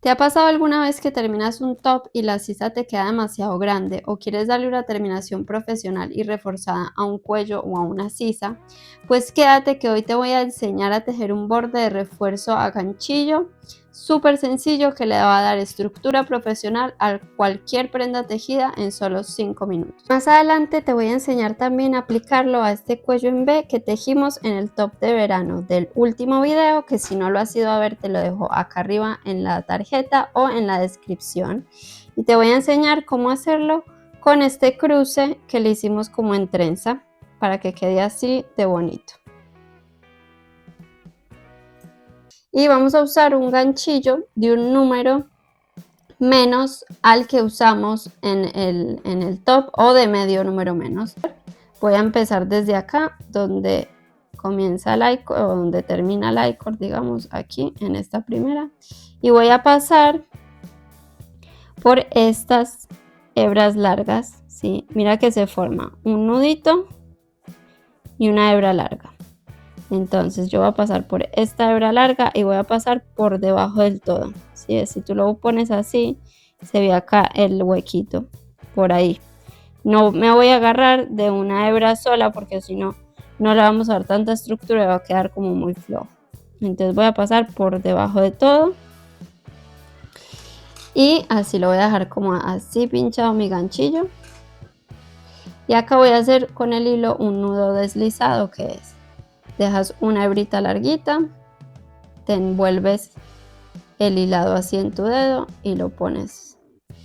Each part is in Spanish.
¿Te ha pasado alguna vez que terminas un top y la sisa te queda demasiado grande o quieres darle una terminación profesional y reforzada a un cuello o a una sisa? Pues quédate que hoy te voy a enseñar a tejer un borde de refuerzo a ganchillo súper sencillo que le va a dar estructura profesional a cualquier prenda tejida en solo 5 minutos. Más adelante te voy a enseñar también a aplicarlo a este cuello en V que tejimos en el top de verano del último video, que si no lo has ido a ver te lo dejo acá arriba en la tarjeta o en la descripción. Y te voy a enseñar cómo hacerlo con este cruce que le hicimos como en trenza para que quede así de bonito. Y vamos a usar un ganchillo de un número menos al que usamos en el top o de medio número menos. Voy a empezar desde acá donde comienza el I-cord o donde termina el I-cord, digamos aquí en esta primera, y voy a pasar por estas hebras largas, ¿sí? Mira que se forma un nudito y una hebra larga. Entonces yo voy a pasar por esta hebra larga y voy a pasar por debajo del todo, ¿sí? Si tú lo pones así, se ve acá el huequito, por ahí. No me voy a agarrar de una hebra sola porque si no, no le vamos a dar tanta estructura y va a quedar como muy flojo. Entonces voy a pasar por debajo de todo. Y así lo voy a dejar como así pinchado mi ganchillo. Y acá voy a hacer con el hilo un nudo deslizado, que es: dejas una hebrita larguita, te envuelves el hilado así en tu dedo y lo pones,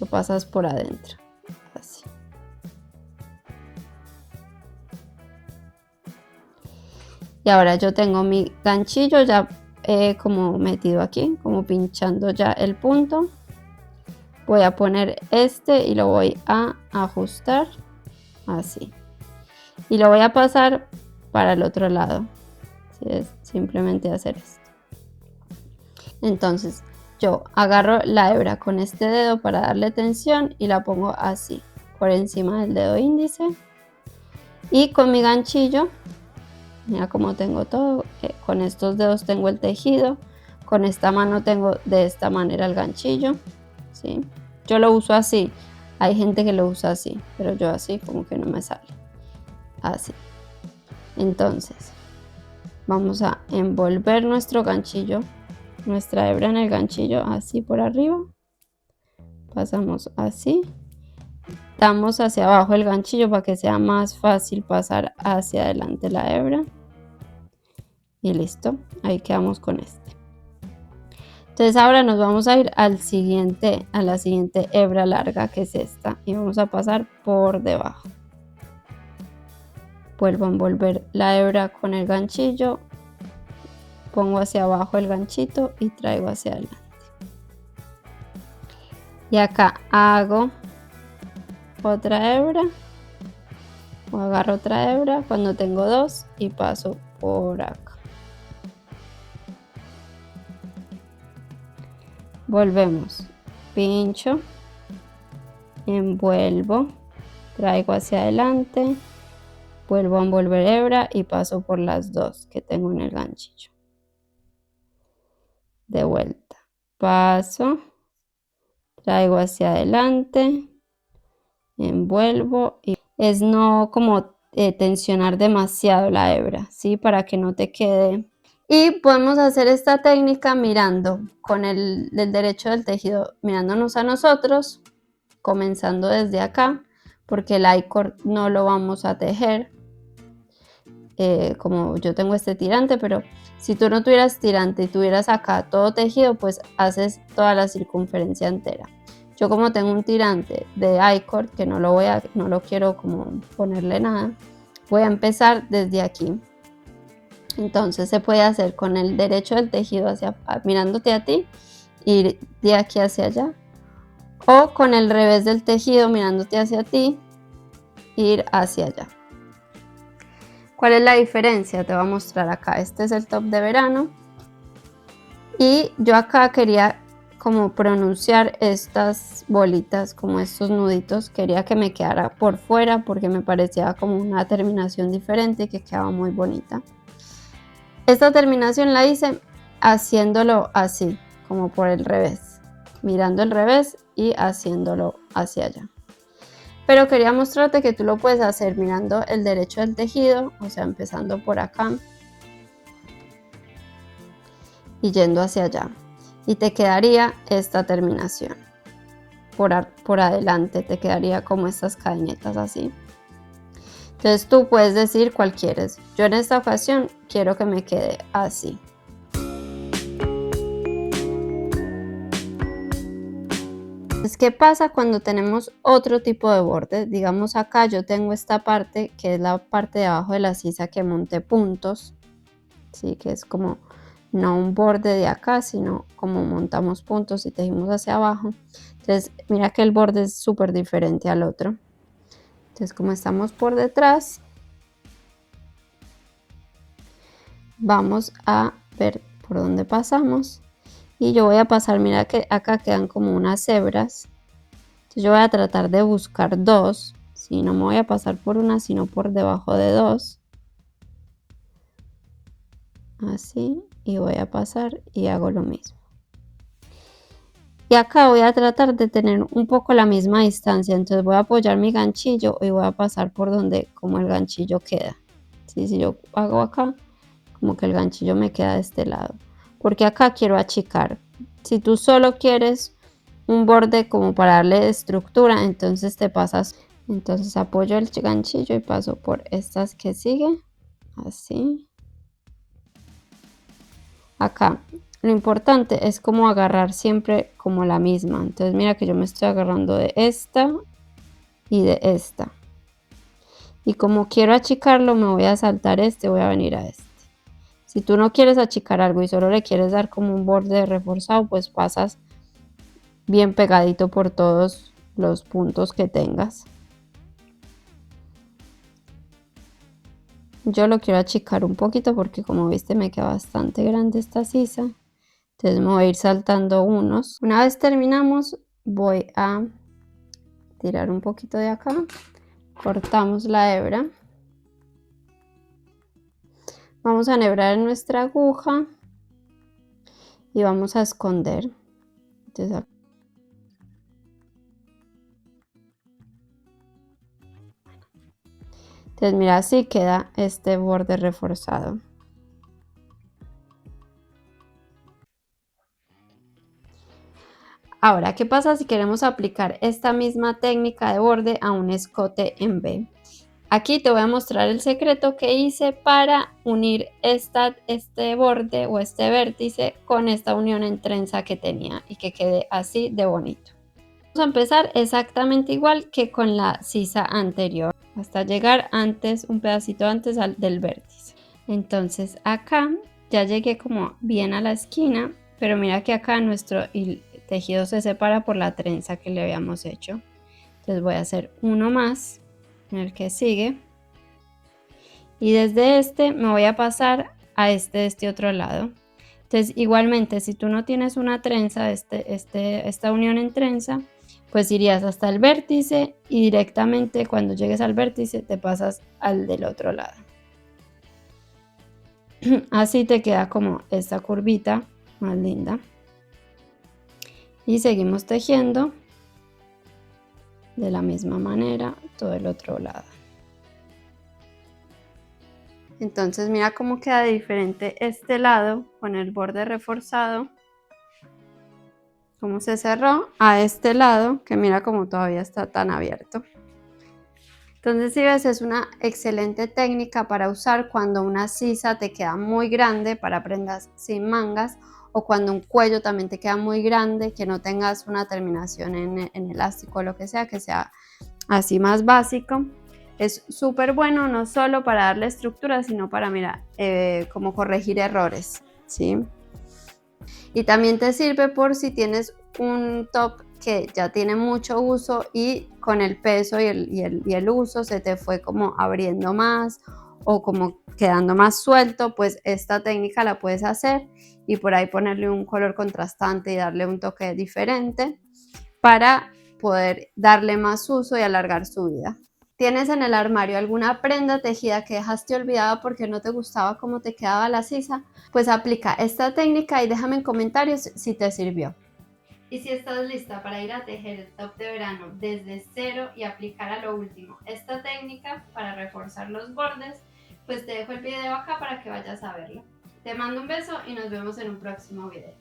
lo pasas por adentro, así. Y ahora yo tengo mi ganchillo ya como metido aquí, como pinchando ya el punto. Voy a poner este y lo voy a ajustar así. Y lo voy a pasar para el otro lado. ¿Sí? Es simplemente hacer esto. Entonces yo agarro la hebra con este dedo para darle tensión y la pongo así, por encima del dedo índice. Y con mi ganchillo, mira cómo tengo todo, con estos dedos tengo el tejido, con esta mano tengo de esta manera el ganchillo, ¿sí? Yo lo uso así, hay gente que lo usa así, pero yo así como que no me sale, así. Entonces vamos a envolver nuestro ganchillo, nuestra hebra en el ganchillo así por arriba, pasamos así, damos hacia abajo el ganchillo para que sea más fácil pasar hacia adelante la hebra y listo, ahí quedamos con este. Entonces ahora nos vamos a ir a la siguiente hebra larga, que es esta, y vamos a pasar por debajo. Vuelvo a envolver la hebra con el ganchillo, pongo hacia abajo el ganchito y traigo hacia adelante. Y acá hago otra hebra, o agarro otra hebra cuando tengo dos y paso por acá. Volvemos, pincho, envuelvo, traigo hacia adelante, vuelvo a envolver hebra y paso por las dos que tengo en el ganchillo. De vuelta, paso, traigo hacia adelante, envuelvo y es no como tensionar demasiado la hebra, ¿sí? Para que no te quede. Y podemos hacer esta técnica mirando con el derecho del tejido, mirándonos a nosotros, comenzando desde acá, porque el I-cord no lo vamos a tejer. Como yo tengo este tirante, pero si tú no tuvieras tirante y tuvieras acá todo tejido, pues haces toda la circunferencia entera. Yo como tengo un tirante de I-cord que no lo quiero como ponerle nada, voy a empezar desde aquí. Entonces se puede hacer con el derecho del tejido mirándote a ti, ir de aquí hacia allá, o con el revés del tejido mirándote hacia ti, ir hacia allá. ¿Cuál es la diferencia? Te voy a mostrar acá. Este es el top de verano y yo acá quería como pronunciar estas bolitas, como estos nuditos, quería que me quedara por fuera porque me parecía como una terminación diferente que quedaba muy bonita. Esta terminación la hice haciéndolo así, como por el revés. mirando al revés y haciéndolo hacia allá. Pero quería mostrarte que tú lo puedes hacer mirando el derecho del tejido, o sea, empezando por acá y yendo hacia allá. Y te quedaría esta terminación. Por adelante te quedaría como estas cadenetas así. Entonces tú puedes decir cuál quieres. Yo en esta ocasión quiero que me quede así. Entonces, ¿qué pasa cuando tenemos otro tipo de borde? Digamos acá yo tengo esta parte que es la parte de abajo de la sisa que monté puntos, ¿sí? Que es como no un borde de acá, sino como montamos puntos y tejimos hacia abajo. Entonces mira que el borde es súper diferente al otro. Entonces como estamos por detrás, vamos a ver por dónde pasamos. Y yo voy a pasar, mira que acá quedan como unas hebras. Entonces yo voy a tratar de buscar dos. ¿Sí? No me voy a pasar por una, sino por debajo de dos. Así. Y voy a pasar y hago lo mismo. Y acá voy a tratar de tener un poco la misma distancia. Entonces voy a apoyar mi ganchillo y voy a pasar por donde como el ganchillo queda. ¿Sí? Si yo hago acá, como que el ganchillo me queda de este lado. Porque acá quiero achicar. Si tú solo quieres un borde como para darle estructura, entonces te pasas. Entonces apoyo el ganchillo y paso por estas que siguen. Así. Acá. Lo importante es como agarrar siempre como la misma. Entonces mira que yo me estoy agarrando de esta y de esta. Y como quiero achicarlo, me voy a saltar este, voy a venir a este. Si tú no quieres achicar algo y solo le quieres dar como un borde reforzado, pues pasas bien pegadito por todos los puntos que tengas. Yo lo quiero achicar un poquito porque como viste me queda bastante grande esta sisa. Entonces me voy a ir saltando unos. Una vez terminamos, voy a tirar un poquito de acá. Cortamos la hebra. Vamos a enhebrar en nuestra aguja y vamos a esconder. Entonces, mira, así queda este borde reforzado. Ahora, ¿qué pasa si queremos aplicar esta misma técnica de borde a un escote en V? Aquí te voy a mostrar el secreto que hice para unir este borde o este vértice con esta unión en trenza que tenía y que quede así de bonito. Vamos a empezar exactamente igual que con la sisa anterior, hasta llegar antes, un pedacito antes del vértice. Entonces acá ya llegué como bien a la esquina, pero mira que acá nuestro tejido se separa por la trenza que le habíamos hecho. Entonces voy a hacer uno más en el que sigue y desde este me voy a pasar a de este otro lado. Entonces igualmente si tú no tienes una trenza, esta unión en trenza, pues irías hasta el vértice y directamente cuando llegues al vértice te pasas al del otro lado. Así te queda como esta curvita más linda. Y seguimos tejiendo de la misma manera todo el otro lado. Entonces mira cómo queda diferente este lado con el borde reforzado, cómo se cerró, a este lado que mira cómo todavía está tan abierto. Entonces si ves, es una excelente técnica para usar cuando una sisa te queda muy grande para prendas sin mangas, o cuando un cuello también te queda muy grande, que no tengas una terminación en elástico o lo que sea así más básico. Es súper bueno no solo para darle estructura, sino para, mira, como corregir errores, ¿sí? Y también te sirve por si tienes un top que ya tiene mucho uso y con el peso y el uso se te fue como abriendo más o como quedando más suelto, pues esta técnica la puedes hacer y por ahí ponerle un color contrastante y darle un toque diferente para poder darle más uso y alargar su vida. ¿Tienes en el armario alguna prenda tejida que dejaste olvidada porque no te gustaba cómo te quedaba la sisa? Pues aplica esta técnica y déjame en comentarios si te sirvió. Y si estás lista para ir a tejer el top de verano desde cero y aplicar a lo último esta técnica para reforzar los bordes, pues te dejo el video acá para que vayas a verlo. Te mando un beso y nos vemos en un próximo video.